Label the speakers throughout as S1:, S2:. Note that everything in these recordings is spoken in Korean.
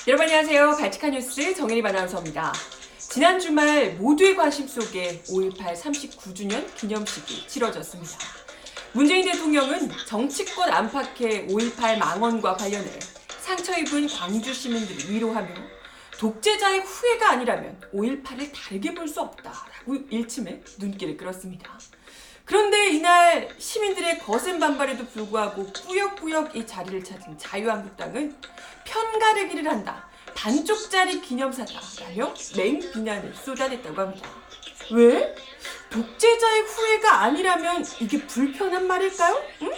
S1: 여러분 안녕하세요. 발칙한 뉴스 정혜림 아나운서입니다. 지난 주말 모두의 관심 속에 5.18 39주년 기념식이 치러졌습니다. 문재인 대통령은 정치권 안팎의 5.18 망언과 관련해 상처 입은 광주 시민들을 위로하며 독재자의 후회가 아니라면 5.18을 다르게 볼 수 없다라고 일침에 눈길을 끌었습니다. 그런데 이날 시민들의 거센 반발에도 불구하고 꾸역꾸역 이 자리를 찾은 자유한국당은 편가르기를 한다, 반쪽짜리 기념사다라며 맹비난을 쏟아냈다고 합니다. 왜? 독재자의 후회가 아니라면 이게 불편한 말일까요? 응?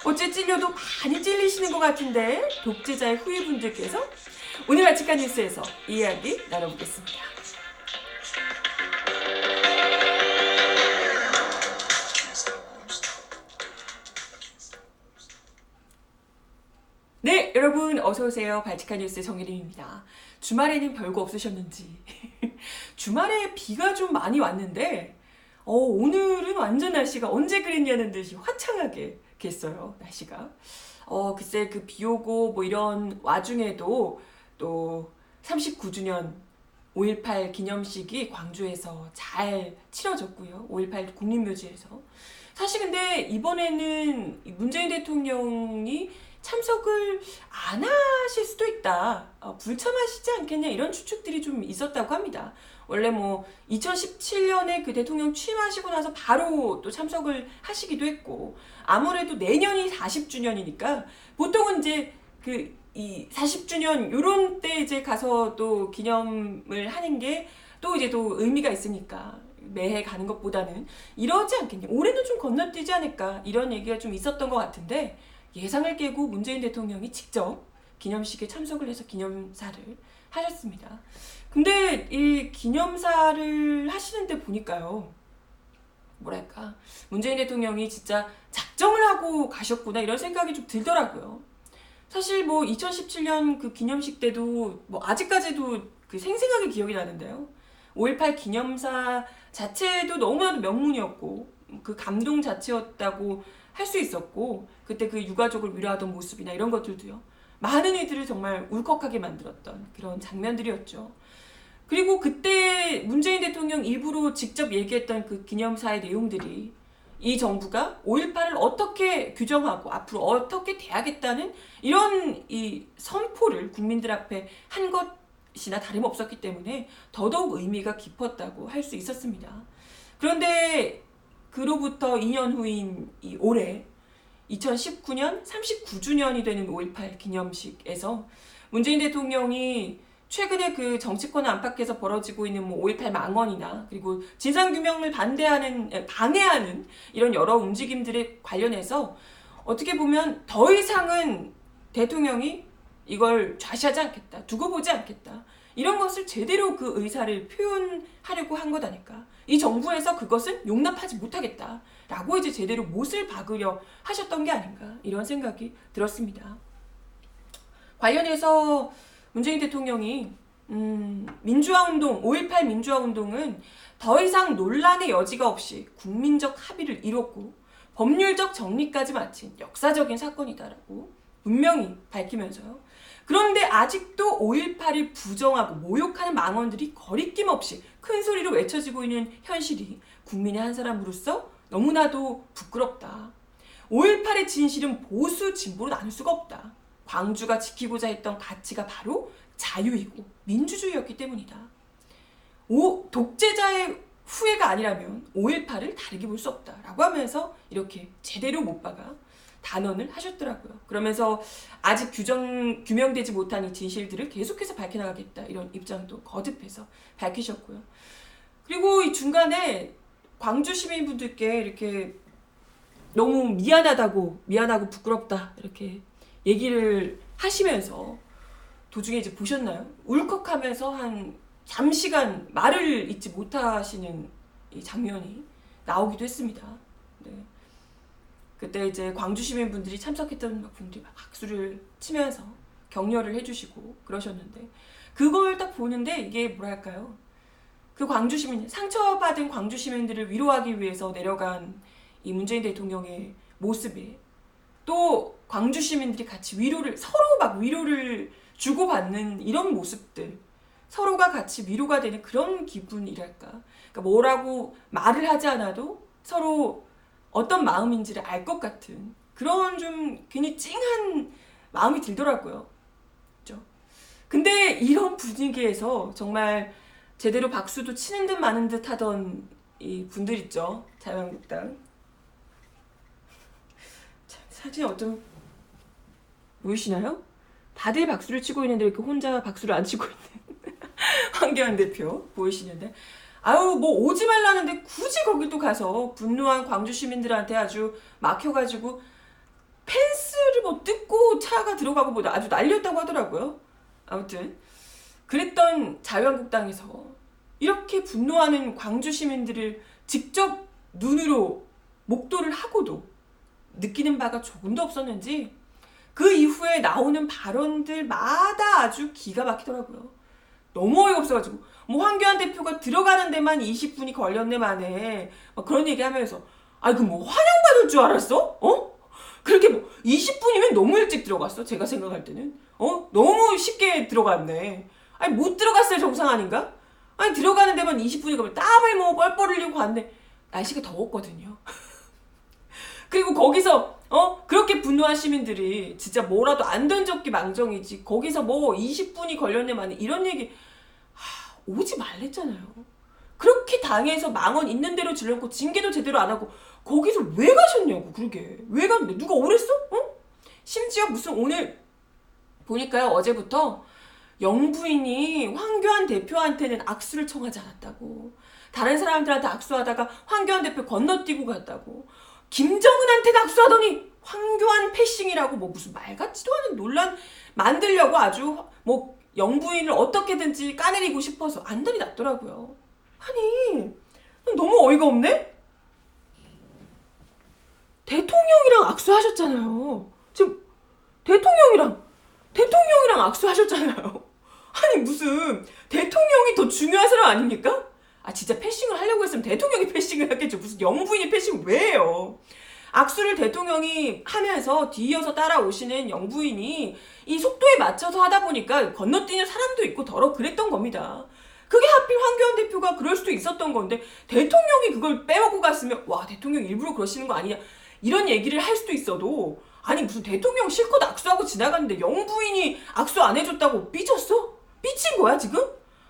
S1: 어째 찔려도 많이 찔리시는 것 같은데 독재자의 후회분들께서 오늘 발칙한 뉴스에서 이야기 나눠보겠습니다. 네, 여러분 어서오세요. 발칙한 뉴스 정혜림입니다. 주말에는 별거 없으셨는지 주말에 비가 좀 많이 왔는데 오늘은 완전 날씨가 언제 그랬냐는 듯이 화창하게 겠어요. 날씨가 글쎄 그 비 오고 뭐 이런 와중에도 또 39주년 5.18 기념식이 광주에서 잘 치러졌고요. 5.18 국립묘지에서. 사실 근데 이번에는 문재인 대통령이 참석을 안 하실 수도 있다. 불참하시지 않겠냐 이런 추측들이 좀 있었다고 합니다. 원래 뭐 2017년에 그 대통령 취임하시고 나서 바로 또 참석을 하시기도 했고, 아무래도 내년이 40주년이니까 보통은 이제 이 40주년 요런 때 이제 가서 또 기념을 하는 게 또 이제 또 의미가 있으니까 매해 가는 것보다는 이러지 않겠냐. 올해는 좀 건너뛰지 않을까 이런 얘기가 좀 있었던 것 같은데, 예상을 깨고 문재인 대통령이 직접 기념식에 참석을 해서 기념사를 하셨습니다. 근데 이 기념사를 하시는데 보니까요, 뭐랄까, 문재인 대통령이 진짜 작정을 하고 가셨구나 이런 생각이 좀 들더라고요. 사실 뭐 2017년 그 기념식 때도 뭐 아직까지도 그 생생하게 기억이 나는데요. 5.18 기념사 자체도 너무나도 명문이었고 그 감동 자체였다고 할 수 있었고, 그때 그 유가족을 위로하던 모습이나 이런 것들도요, 많은 이들을 정말 울컥하게 만들었던 그런 장면들이었죠. 그리고 그때 문재인 대통령 입으로 직접 얘기했던 그 기념사의 내용들이 이 정부가 5.18을 어떻게 규정하고 앞으로 어떻게 대하겠다는 이런 이 선포를 국민들 앞에 한 것이나 다름없었기 때문에 더더욱 의미가 깊었다고 할 수 있었습니다. 그런데 그로부터 2년 후인 이 올해 2019년 39주년이 되는 5.18 기념식에서 문재인 대통령이 최근에 그 정치권 안팎에서 벌어지고 있는 뭐 5.18 망언이나 그리고 진상규명을 방해하는 이런 여러 움직임들에 관련해서 어떻게 보면 더 이상은 대통령이 이걸 좌시하지 않겠다, 두고 보지 않겠다, 이런 것을 제대로 그 의사를 표현하려고 한 것 아닐까. 이 정부에서 그것은 용납하지 못하겠다라고 이제 제대로 못을 박으려 하셨던 게 아닌가 이런 생각이 들었습니다. 관련해서 문재인 대통령이 민주화운동, 5.18 민주화운동은 더 이상 논란의 여지가 없이 국민적 합의를 이뤘고 법률적 정리까지 마친 역사적인 사건이다라고 분명히 밝히면서요. 그런데 아직도 5.18을 부정하고 모욕하는 망언들이 거리낌 없이 큰 소리로 외쳐지고 있는 현실이 국민의 한 사람으로서 너무나도 부끄럽다. 5.18의 진실은 보수 진보로 나눌 수가 없다. 광주가 지키고자 했던 가치가 바로 자유이고 민주주의였기 때문이다. 독재자의 후회가 아니라면 5.18을 다르게 볼 수 없다라고 하면서 이렇게 제대로 못 박아 단언을 하셨더라고요. 그러면서 아직 규명되지 못한 이 진실들을 계속해서 밝혀나가겠다 이런 입장도 거듭해서 밝히셨고요. 그리고 이 중간에 광주 시민분들께 이렇게 너무 미안하고 부끄럽다 이렇게 얘기를 하시면서 도중에 이제 보셨나요? 울컥하면서 한 잠시간 말을 잇지 못하시는 이 장면이 나오기도 했습니다. 네. 그때 이제 광주 시민분들이 참석했던 분들이 막 박수를 치면서 격려를 해주시고 그러셨는데 그걸 딱 보는데 이게 뭐랄까요? 그 광주 시민, 상처받은 광주 시민들을 위로하기 위해서 내려간 이 문재인 대통령의 모습에 또 광주 시민들이 같이 서로 막 위로를 주고받는 이런 모습들, 서로가 같이 위로가 되는 그런 기분이랄까. 그러니까 뭐라고 말을 하지 않아도 서로 어떤 마음인지를 알 것 같은 그런 좀 괜히 찡한 마음이 들더라고요. 그렇죠? 근데 이런 분위기에서 정말 제대로 박수도 치는 듯 마는 듯 하던 이 분들 있죠. 자유한국당. 사진 어쩜 보이시나요? 다들 박수를 치고 있는데 이렇게 혼자 박수를 안 치고 있는 황교안 대표 보이시는데 아유 뭐 오지 말라는데 굳이 거기 또 가서 분노한 광주 시민들한테 아주 막혀가지고 펜스를 뭐 뜯고 차가 들어가고 뭐 아주 난리였다고 하더라고요. 아무튼 그랬던 자유한국당에서 이렇게 분노하는 광주 시민들을 직접 눈으로 목도를 하고도 느끼는 바가 조금도 없었는지 그 이후에 나오는 발언들마다 아주 기가 막히더라고요. 너무 어이가 없어가지고 뭐 황교안 대표가 들어가는 데만 20분이 걸렸네 만에 막 그런 얘기하면서 아이 그 뭐 환영받을 줄 알았어? 어? 그렇게 뭐 20분이면 너무 일찍 들어갔어. 제가 생각할 때는 너무 쉽게 들어갔네. 아니 못 들어갔어야 정상 아닌가? 아니 들어가는 데만 20분이 걸면 땀을 뭐 뻘뻘 흘리고 갔네. 날씨가 더웠거든요. 그리고 거기서 그렇게 분노한 시민들이 진짜 뭐라도 안 던졌기 망정이지 거기서 뭐 20분이 걸렸네 만에 이런 얘기 오지 말랬잖아요. 그렇게 당해서 망언 있는 대로 질러놓고 징계도 제대로 안 하고 거기서 왜 가셨냐고. 그러게 왜 갔는데 누가 오랬어? 심지어 무슨 오늘 보니까요 어제부터 영부인이 황교안 대표한테는 악수를 청하지 않았다고, 다른 사람들한테 악수하다가 황교안 대표 건너뛰고 갔다고, 김정은한테 악수하더니 황교안 패싱이라고 뭐 무슨 말 같지도 않은 논란 만들려고 아주 뭐 영부인을 어떻게든지 까내리고 싶어서 안달이 났더라고요. 아니 너무 어이가 없네? 대통령이랑 악수하셨잖아요. 지금 대통령이랑 악수하셨잖아요. 아니 무슨 대통령이 더 중요한 사람 아닙니까? 아 진짜 패싱을 하려고 했으면 대통령이 패싱을 했겠죠. 무슨 영부인이 패싱을 왜 해요? 악수를 대통령이 하면서 뒤이어서 따라오시는 영부인이 이 속도에 맞춰서 하다 보니까 건너뛰는 사람도 있고 더러 그랬던 겁니다. 그게 하필 황교안 대표가 그럴 수도 있었던 건데 대통령이 그걸 빼먹고 갔으면 와 대통령 일부러 그러시는 거 아니냐 이런 얘기를 할 수도 있어도 아니 무슨 대통령 실컷 악수하고 지나갔는데 영부인이 악수 안 해줬다고 삐졌어? 삐친 거야 지금?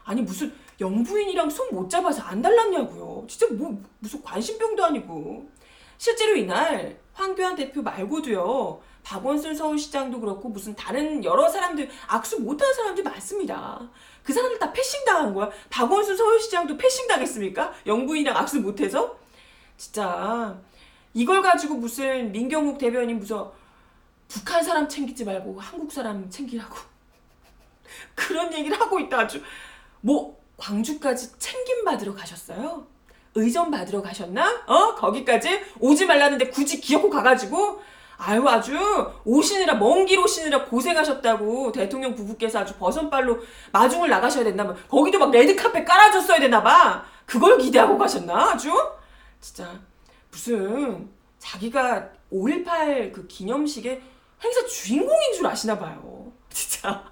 S1: 아니 무슨 영부인이랑 손 못 잡아서 안 달랐냐고요. 진짜 뭐 무슨 관심병도 아니고. 실제로 이날 황교안 대표 말고도요 박원순 서울시장도 그렇고 무슨 다른 여러 사람들 악수 못하는 사람들이 많습니다. 그 사람들 다 패싱 당한 거야. 박원순 서울시장도 패싱 당했습니까? 영부인이랑 악수 못해서? 진짜 이걸 가지고 무슨 민경욱 대변인 무슨 북한 사람 챙기지 말고 한국 사람 챙기라고 그런 얘기를 하고 있다. 아주 뭐 광주까지 챙김받으러 가셨어요? 의전 받으러 가셨나? 거기까지 오지 말라는데 굳이 기어코 가가지고 아유 아주 오시느라 먼 길 오시느라 고생하셨다고 대통령 부부께서 아주 버선발로 마중을 나가셔야 됐나봐. 거기도 막 레드카펫 깔아줬어야 되나봐. 그걸 기대하고 가셨나? 아주 진짜 무슨 자기가 5.18 그 기념식의 행사 주인공인 줄 아시나봐요. 진짜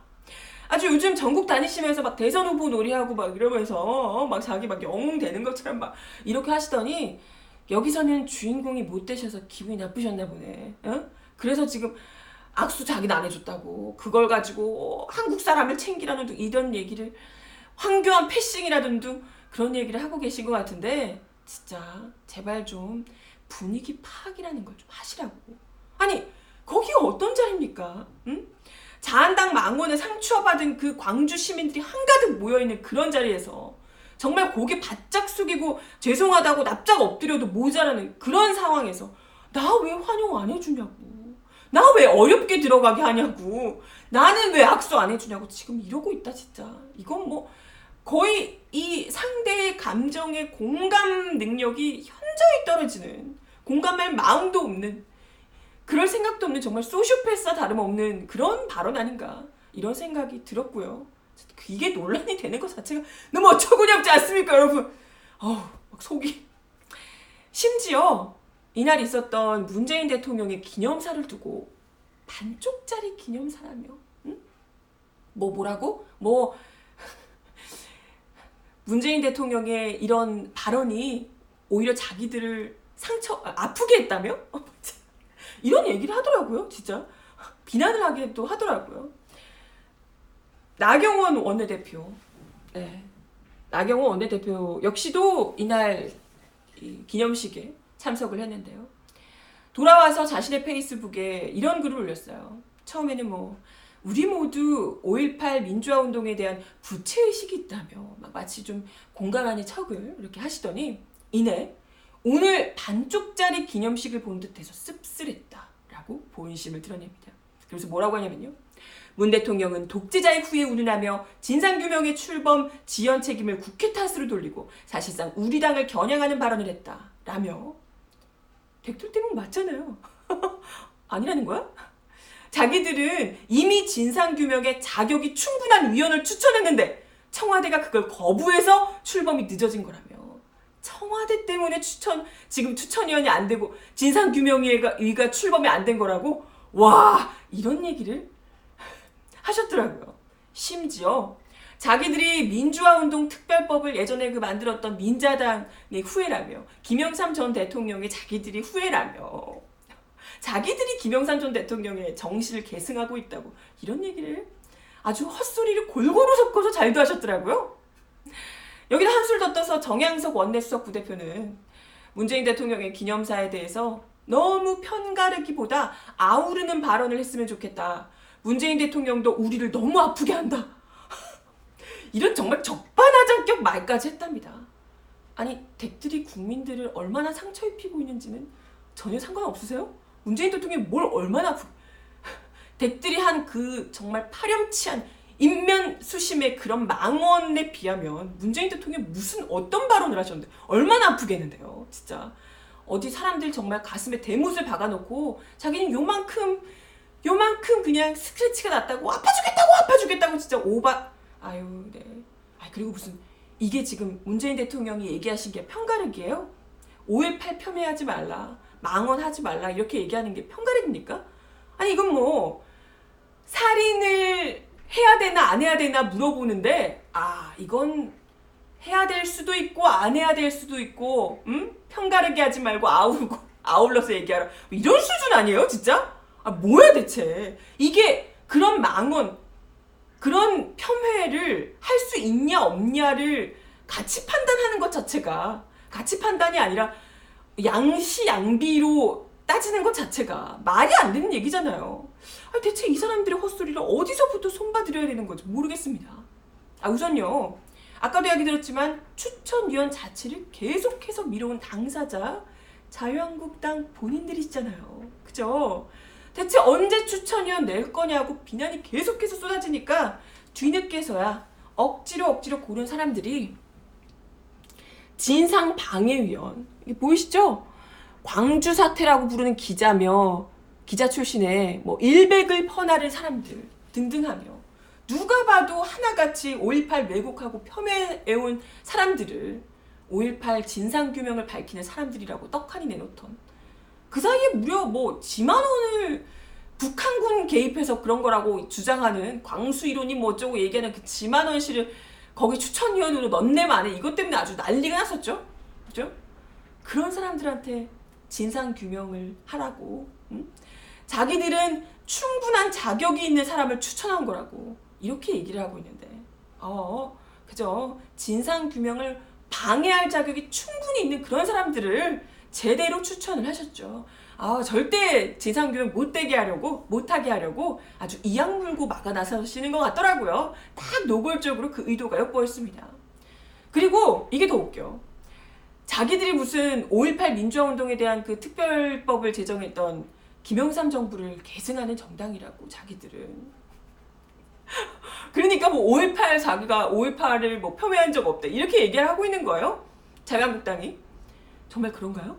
S1: 아주 요즘 전국 다니시면서 막 대선 후보 놀이하고 막 이러면서 막 자기 막 영웅 되는 것처럼 막 이렇게 하시더니 여기서는 주인공이 못 되셔서 기분이 나쁘셨나 보네. 그래서 지금 악수 자기는 안 해줬다고 그걸 가지고 한국 사람을 챙기라는 둥 이런 얘기를 황교안 패싱이라는 둥 그런 얘기를 하고 계신 것 같은데 진짜 제발 좀 분위기 파악이라는 걸 좀 하시라고. 아니 거기가 어떤 자리입니까? 응? 자한당 망언에 상처받은 그 광주 시민들이 한가득 모여있는 그런 자리에서 정말 고개 바짝 숙이고 죄송하다고 납작 엎드려도 모자라는 그런 상황에서 나 왜 환영 안 해주냐고, 나 왜 어렵게 들어가게 하냐고, 나는 왜 악수 안 해주냐고 지금 이러고 있다. 진짜 이건 뭐 거의 이 상대의 감정의 공감 능력이 현저히 떨어지는, 공감할 마음도 없는 그럴 생각도 없는 정말 소시오패스와 다름없는 그런 발언 아닌가 이런 생각이 들었고요. 이게 논란이 되는 것 자체가 너무 어처구니없지 않습니까, 여러분? 막 속이. 심지어 이날 있었던 문재인 대통령의 기념사를 두고 반쪽짜리 기념사라며, 응? 뭐라고? 문재인 대통령의 이런 발언이 오히려 자기들을 아프게 했다며? 이런 얘기를 하더라고요, 진짜. 비난을 하기도 하더라고요. 나경원 원내대표. 네. 나경원 원내대표 역시도 이날 기념식에 참석을 했는데요. 돌아와서 자신의 페이스북에 이런 글을 올렸어요. 처음에는 우리 모두 5.18 민주화 운동에 대한 부채의식이 있다며 마치 좀 공감하는 척을 이렇게 하시더니 이내 오늘 반쪽짜리 기념식을 본 듯해서 씁쓸했다라고 본심을 드러냅니다. 그래서 뭐라고 하냐면요. 문 대통령은 독재자의 후에 운운하며 진상규명의 출범 지연 책임을 국회 탓으로 돌리고 사실상 우리 당을 겨냥하는 발언을 했다라며. 백돌대문 맞잖아요. 아니라는 거야? 자기들은 이미 진상규명에 자격이 충분한 위원을 추천했는데 청와대가 그걸 거부해서 출범이 늦어진 거라며. 청와대 때문에 지금 추천위원이 안 되고 진상규명위가 출범이 안 된 거라고? 와, 이런 얘기를 하셨더라고요. 심지어 자기들이 민주화운동 특별법을 예전에 만들었던 민자당의 후예라며, 김영삼 전 대통령의 자기들이 후예라며, 자기들이 김영삼 전 대통령의 정신을 계승하고 있다고 이런 얘기를 아주 헛소리를 골고루 섞어서 잘도 하셨더라고요. 여기다 한술 더 떠서 정양석 원내수석 부대표는 문재인 대통령의 기념사에 대해서 너무 편가르기보다 아우르는 발언을 했으면 좋겠다. 문재인 대통령도 우리를 너무 아프게 한다. 이런 정말 적반하장격 말까지 했답니다. 아니, 댁들이 국민들을 얼마나 상처 입히고 있는지는 전혀 상관없으세요? 문재인 대통령이 뭘 얼마나 댁들이 한 그 정말 파렴치한 인면수심의 그런 망언에 비하면 문재인 대통령이 어떤 발언을 하셨는데 얼마나 아프겠는데요, 진짜. 어디 사람들 정말 가슴에 대못을 박아놓고 자기는 요만큼 그냥 스크래치가 났다고 아파 죽겠다고 진짜 아유, 네. 그리고 이게 지금 문재인 대통령이 얘기하신 게 편가르기예요? 5.18 폄훼하지 말라, 망언하지 말라 이렇게 얘기하는 게 편가르기입니까? 아니, 이건 살인을 해야 되나 안 해야 되나 물어보는데 이건 해야 될 수도 있고 안 해야 될 수도 있고, 편가르기 하지 말고 아울러서 얘기하라, 이런 수준 아니에요, 진짜? 뭐야 대체. 이게 그런 망언, 그런 폄훼를 할 수 있냐 없냐를 가치 판단하는 것 자체가, 가치 판단이 아니라 양시양비로 따지는 것 자체가 말이 안 되는 얘기잖아요. 대체 이 사람들의 헛소리를 어디서부터 손봐드려야 되는 건지 모르겠습니다. 우선요, 아까도 이야기 들었지만 추천위원 자체를 계속해서 밀어온 당사자 자유한국당 본인들이시잖아요. 그죠? 대체 언제 추천위원 낼 거냐고 비난이 계속해서 쏟아지니까 뒤늦게서야 억지로 고른 사람들이 진상방해위원, 이게 보이시죠? 광주 사태라고 부르는 기자 출신의 일백을 퍼나른 사람들 등등하며, 누가 봐도 하나같이 5.18 왜곡하고 폄훼해온 사람들을 5.18 진상규명을 밝히는 사람들이라고 떡하니 내놓던, 그 사이에 무려 지만 원을 북한군 개입해서 그런 거라고 주장하는 광수 이론이 어쩌고 얘기하는 그 지만 원씨를 거기 추천위원으로 넣네 마네, 이것 때문에 아주 난리가 났었죠. 그죠? 그런 사람들한테 진상규명을 하라고, 자기들은 충분한 자격이 있는 사람을 추천한 거라고 이렇게 얘기를 하고 있는데, 그죠? 진상규명을 방해할 자격이 충분히 있는 그런 사람들을 제대로 추천을 하셨죠. 절대 진상규명 못하게 하려고 아주 이악 물고 막아 나서시는 것 같더라고요. 딱 노골적으로 그 의도가 엿보였습니다. 그리고 이게 더 웃겨. 자기들이 무슨 5.18 민주화운동에 대한 그 특별법을 제정했던 김영삼 정부를 계승하는 정당이라고 자기들은. 그러니까 5.18 자기가 5.18을 폄훼한 적 없다 이렇게 얘기를 하고 있는 거예요. 자유한국당이. 정말 그런가요?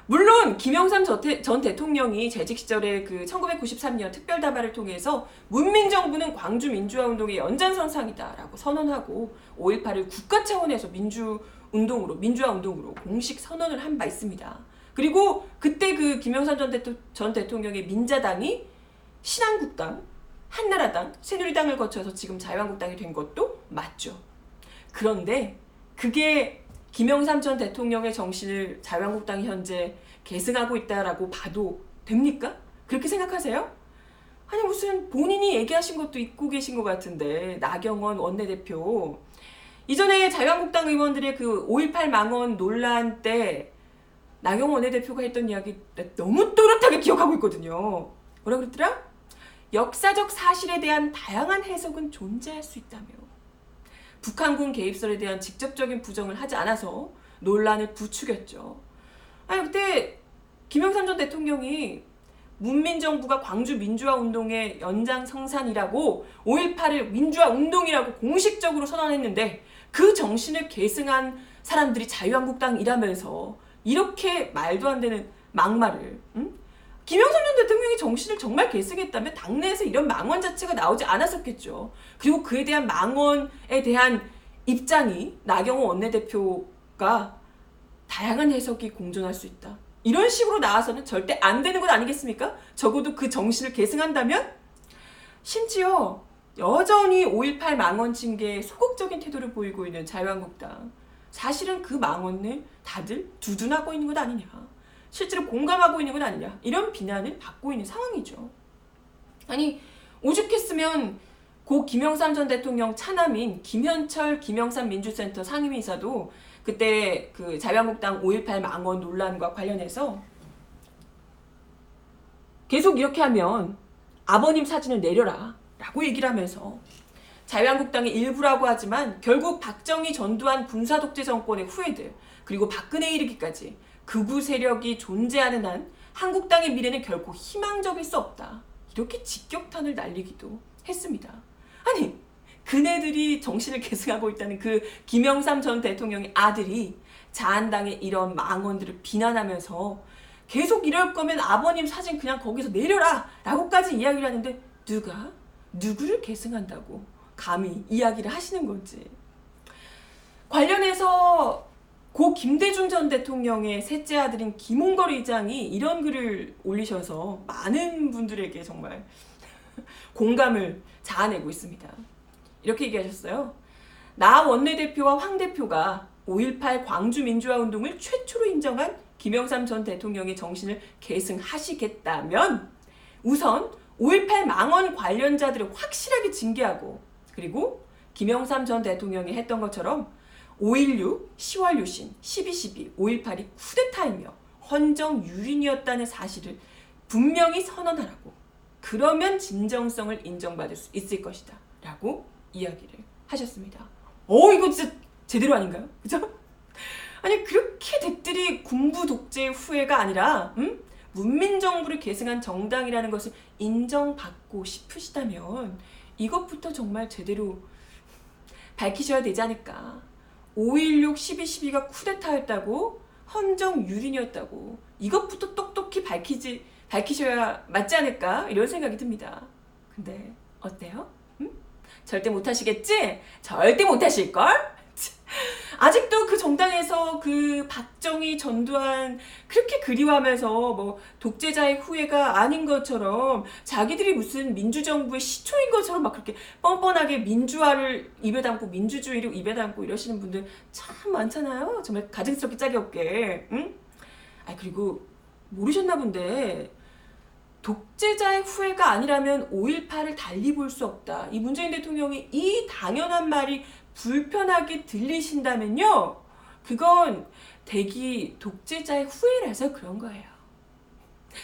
S1: 물론 물론 김영삼 전 대통령이 재직 시절에 그 1993년 특별다발을 통해서 문민정부는 광주 민주화운동의 연장선상이다라고 선언하고 5.18을 국가 차원에서 민주화운동으로 공식 선언을 한 바 있습니다. 그리고 그때 그 김영삼 전 대통령의 민자당이 신한국당, 한나라당, 새누리당을 거쳐서 지금 자유한국당이 된 것도 맞죠. 그런데 그게 김영삼 전 대통령의 정신을 자유한국당이 현재 계승하고 있다라고 봐도 됩니까? 그렇게 생각하세요? 아니 무슨 본인이 얘기하신 것도 잊고 계신 것 같은데 나경원 원내대표 이전에 자유한국당 의원들의 그 5.18 망언 논란 때 나경원 원내대표가 했던 이야기 너무 또렷하게 기억하고 있거든요. 뭐라 그랬더라? 역사적 사실에 대한 다양한 해석은 존재할 수 있다며 북한군 개입설에 대한 직접적인 부정을 하지 않아서 논란을 부추겼죠. 아니 그때 김영삼 전 대통령이 문민정부가 광주 민주화운동의 연장성산이라고 5.18을 민주화운동이라고 공식적으로 선언했는데 그 정신을 계승한 사람들이 자유한국당이라면서 이렇게 말도 안 되는 막말을 김영삼 전 대통령이 정신을 정말 계승했다면 당내에서 이런 망언 자체가 나오지 않았었겠죠. 그리고 그에 대한 망언에 대한 입장이 나경원 원내대표가 다양한 해석이 공존할 수 있다. 이런 식으로 나와서는 절대 안 되는 것 아니겠습니까? 적어도 그 정신을 계승한다면? 심지어 여전히 5.18 망언 징계에 소극적인 태도를 보이고 있는 자유한국당. 사실은 그 망언을 다들 두둔하고 있는 것 아니냐. 실제로 공감하고 있는 건 아니냐 이런 비난을 받고 있는 상황이죠. 아니 오죽했으면 고 김영삼 전 대통령 차남인 김현철 김영삼 민주센터 상임이사도 그때 그 자유한국당 5.18 망언 논란과 관련해서 계속 이렇게 하면 아버님 사진을 내려라 라고 얘기를 하면서 자유한국당의 일부라고 하지만 결국 박정희 전두환 군사독재 정권의 후예들 그리고 박근혜 이르기까지 극우 세력이 존재하는 한 한국당의 미래는 결코 희망적일 수 없다. 이렇게 직격탄을 날리기도 했습니다. 아니 그네들이 정신을 계승하고 있다는 그 김영삼 전 대통령의 아들이 자한당의 이런 망언들을 비난하면서 계속 이럴 거면 아버님 사진 그냥 거기서 내려라 라고까지 이야기를 하는데 누가 누구를 계승한다고 감히 이야기를 하시는 건지. 관련해서 고 김대중 전 대통령의 셋째 아들인 김홍걸 의장이 이런 글을 올리셔서 많은 분들에게 정말 공감을 자아내고 있습니다. 이렇게 얘기하셨어요. 나 원내대표와 황 대표가 5.18 광주 민주화운동을 최초로 인정한 김영삼 전 대통령의 정신을 계승하시겠다면 우선 5.18 망언 관련자들을 확실하게 징계하고 그리고 김영삼 전 대통령이 했던 것처럼 5.16, 10월 유신, 12.12, 5.18이 쿠데타이며 헌정 유린이었다는 사실을 분명히 선언하라고. 그러면 진정성을 인정받을 수 있을 것이다. 라고 이야기를 하셨습니다. 이거 진짜 제대로 아닌가요? 그죠? 아니 그렇게 댁들이 군부 독재의 후예가 아니라 문민정부를 계승한 정당이라는 것을 인정받고 싶으시다면 이것부터 정말 제대로 밝히셔야 되지 않을까. 5.16, 12.12가 쿠데타였다고 헌정 유린이었다고 이것부터 똑똑히 밝히셔야 맞지 않을까 이런 생각이 듭니다. 근데 어때요? 절대 못하시겠지? 절대 못하실걸? 아직도 그 정당에서 그 박정희 전두환 그렇게 그리워하면서 뭐 독재자의 후예가 아닌 것처럼 자기들이 무슨 민주정부의 시초인 것처럼 막 그렇게 뻔뻔하게 민주화를 입에 담고 민주주의를 입에 담고 이러시는 분들 참 많잖아요. 정말 가증스럽게 짝이 없게. 응? 그리고 모르셨나 본데 독재자의 후예가 아니라면 5.18을 달리 볼 수 없다. 이 문재인 대통령이 이 당연한 말이 불편하게 들리신다면요. 그건 대기 독재자의 후예라서 그런 거예요.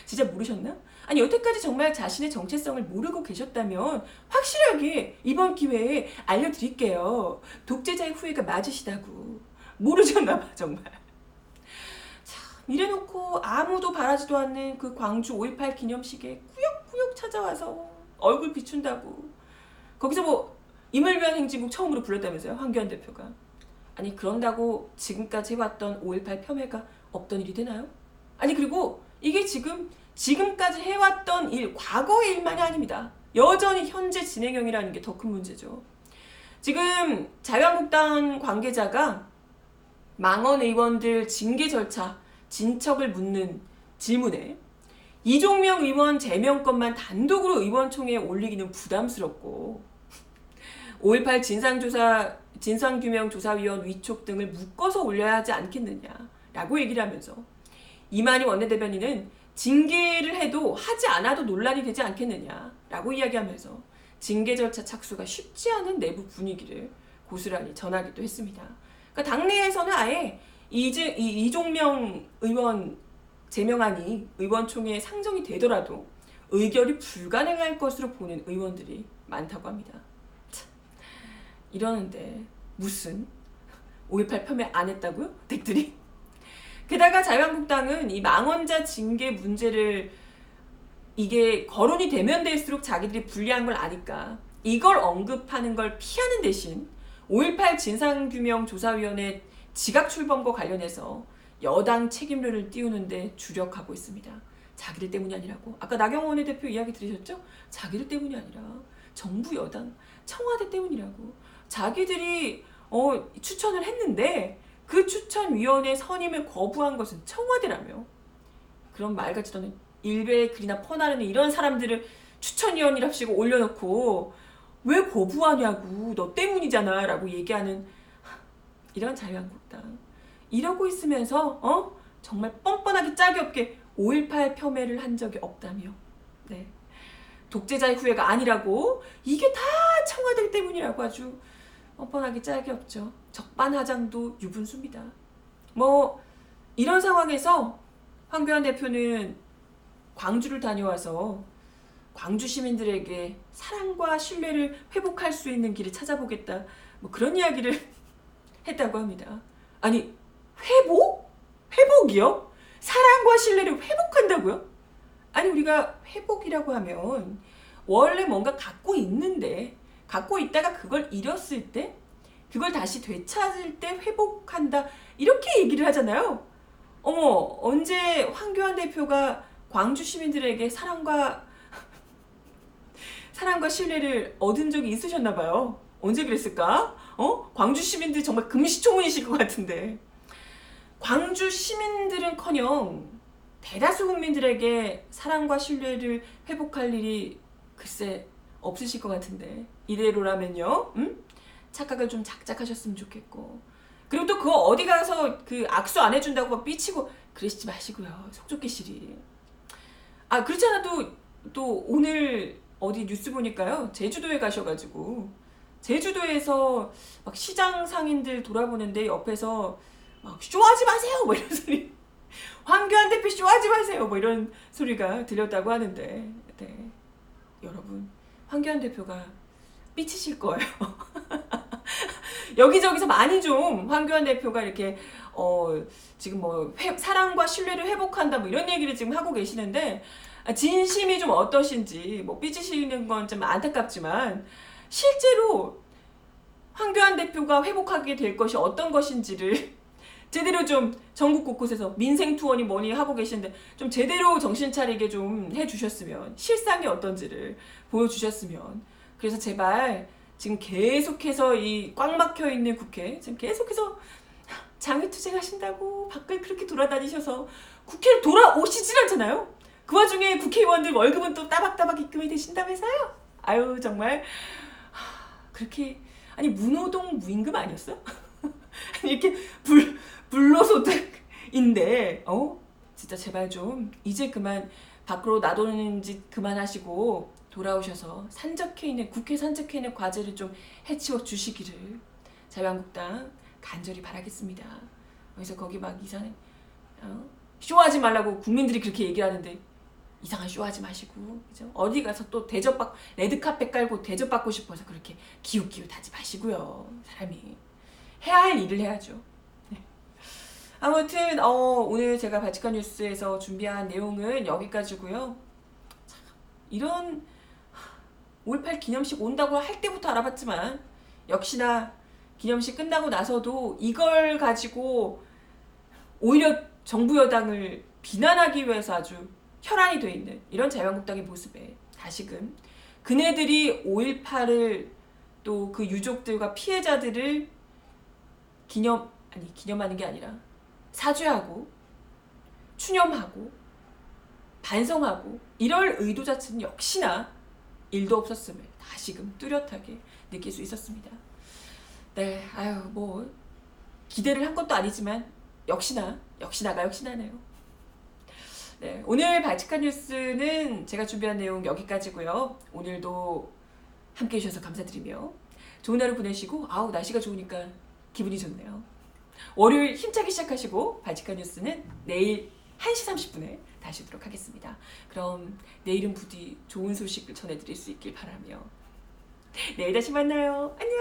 S1: 진짜 모르셨나? 아니 여태까지 정말 자신의 정체성을 모르고 계셨다면 확실하게 이번 기회에 알려드릴게요. 독재자의 후예가 맞으시다고. 모르셨나 봐 정말. 이래놓고 아무도 바라지도 않는 그 광주 5.18 기념식에 꾸역꾸역 찾아와서 얼굴 비춘다고. 거기서 뭐 임을 위한 행진곡 처음으로 불렀다면서요, 황교안 대표가. 아니 그런다고 지금까지 해왔던 5.18 폄훼가 없던 일이 되나요? 아니 그리고 이게 지금까지 해왔던 일, 과거의 일만이 아닙니다. 여전히 현재 진행형이라는 게 더 큰 문제죠. 지금 자유한국당 관계자가 망원 의원들 징계 절차, 진척을 묻는 질문에 이종명 의원 제명권만 단독으로 의원총회에 올리기는 부담스럽고 5.18 진상규명조사위원 위촉 등을 묶어서 올려야 하지 않겠느냐라고 얘기를 하면서 이만희 원내대변인은 징계를 해도 하지 않아도 논란이 되지 않겠느냐라고 이야기하면서 징계 절차 착수가 쉽지 않은 내부 분위기를 고스란히 전하기도 했습니다. 그러니까 당내에서는 아예 이종명 의원 제명안이 의원총회에 상정이 되더라도 의결이 불가능할 것으로 보는 의원들이 많다고 합니다. 참, 이러는데 무슨 5.18 폄훼 안 했다고요? 댁들이? 게다가 자유한국당은 이 망언자 징계 문제를 이게 거론이 되면 될수록 자기들이 불리한 걸 아니까 이걸 언급하는 걸 피하는 대신 5.18 진상규명조사위원회 지각 출범과 관련해서 여당 책임론을 띄우는데 주력하고 있습니다. 자기들 때문이 아니라고. 아까 나경원 원내대표 이야기 들으셨죠? 자기들 때문이 아니라 정부 여당 청와대 때문이라고. 자기들이 추천을 했는데 그 추천위원회 선임을 거부한 것은 청와대라며. 그런 말 같지도 않은 일베의 글이나 퍼나르는 이런 사람들을 추천위원이랍시고 올려놓고 왜 거부하냐고, 너 때문이잖아 라고 얘기하는 이런 자유한국당. 이러고 있으면서 정말 뻔뻔하게 짝이 없게 5.18 폄훼를 한 적이 없다며. 네. 독재자의 후예가 아니라고, 이게 다 청와대 때문이라고 아주 뻔뻔하게 짝이 없죠. 적반하장도 유분수입니다. 이런 상황에서 황교안 대표는 광주를 다녀와서 광주 시민들에게 사랑과 신뢰를 회복할 수 있는 길을 찾아보겠다, 그런 이야기를 했다고 합니다. 아니, 회복? 회복이요? 사랑과 신뢰를 회복한다고요? 아니, 우리가 회복이라고 하면 원래 뭔가 갖고 있는데, 갖고 있다가 그걸 잃었을 때, 그걸 다시 되찾을 때 회복한다, 이렇게 얘기를 하잖아요. 언제 황교안 대표가 광주 시민들에게 사랑과 신뢰를 얻은 적이 있으셨나 봐요. 언제 그랬을까? 광주 시민들 정말 금시초문이실 것 같은데. 광주 시민들은커녕 대다수 국민들에게 사랑과 신뢰를 회복할 일이 글쎄 없으실 것 같은데, 이대로라면요, 착각을 좀 작작하셨으면 좋겠고, 그리고 또 그거 어디 가서 그 악수 안 해준다고 막 삐치고 그러시지 마시고요. 속 좁게 시리. 그렇지 않아도 또 오늘 어디 뉴스 보니까요, 제주도에 가셔가지고 제주도에서 막 시장 상인들 돌아보는데 옆에서 막 쇼하지 마세요 이런 소리, 황교안 대표 쇼하지 마세요 이런 소리가 들렸다고 하는데, 네, 여러분, 황교안 대표가 삐치실 거예요. 여기저기서 많이 좀 황교안 대표가 이렇게 지금 사랑과 신뢰를 회복한다 이런 얘기를 지금 하고 계시는데, 진심이 좀 어떠신지 삐지시는 건 좀 안타깝지만 실제로 황교안 대표가 회복하게 될 것이 어떤 것인지를 제대로 좀 전국 곳곳에서 민생 투어니 뭐니 하고 계시는데 좀 제대로 정신 차리게 좀 해주셨으면, 실상이 어떤지를 보여주셨으면. 그래서 제발 지금 계속해서 이 꽉 막혀 있는 국회, 지금 계속해서 장외투쟁 하신다고 밖을 그렇게 돌아다니셔서 국회를 돌아오시질 않잖아요. 그 와중에 국회의원들 월급은 또 따박따박 입금이 되신다면서요? 아유, 정말 그렇게, 아니 무노동 무임금 아니었어? 아니 이렇게 불로소득인데 진짜 제발 좀 이제 그만 밖으로 나도는 짓 그만하시고 돌아오셔서 국회 산적해 있는 과제를 좀 해치워 주시기를 자유한국당 간절히 바라겠습니다. 그래서 거기 막 이상한 쇼하지 말라고 국민들이 그렇게 얘기를 하는데 이상한 쇼하지 마시고, 그죠? 어디 가서 또 레드카펫 깔고 대접받고 싶어서 그렇게 기웃기웃하지 마시고요. 사람이 해야 할 일을 해야죠. 네. 아무튼 오늘 제가 바치칸 뉴스에서 준비한 내용은 여기까지고요. 참, 이런 5.18 기념식 온다고 할 때부터 알아봤지만 역시나 기념식 끝나고 나서도 이걸 가지고 오히려 정부 여당을 비난하기 위해서 아주 혈안이 돼 있는 이런 자유한국당의 모습에 다시금 그네들이 5.18을 또 그 유족들과 피해자들을 기념하는 게 아니라 사죄하고 추념하고 반성하고 이럴 의도 자체는 역시나 일도 없었음을 다시금 뚜렷하게 느낄 수 있었습니다. 네, 뭐 기대를 한 것도 아니지만 역시나가 역시나네요. 네, 오늘 발칙한 뉴스는 제가 준비한 내용 여기까지고요. 오늘도 함께 해주셔서 감사드리며 좋은 하루 보내시고 날씨가 좋으니까 기분이 좋네요. 월요일 힘차게 시작하시고 발칙한 뉴스는 내일 1시 30분에 다시 오도록 하겠습니다. 그럼 내일은 부디 좋은 소식을 전해드릴 수 있길 바라며 내일 다시 만나요. 안녕.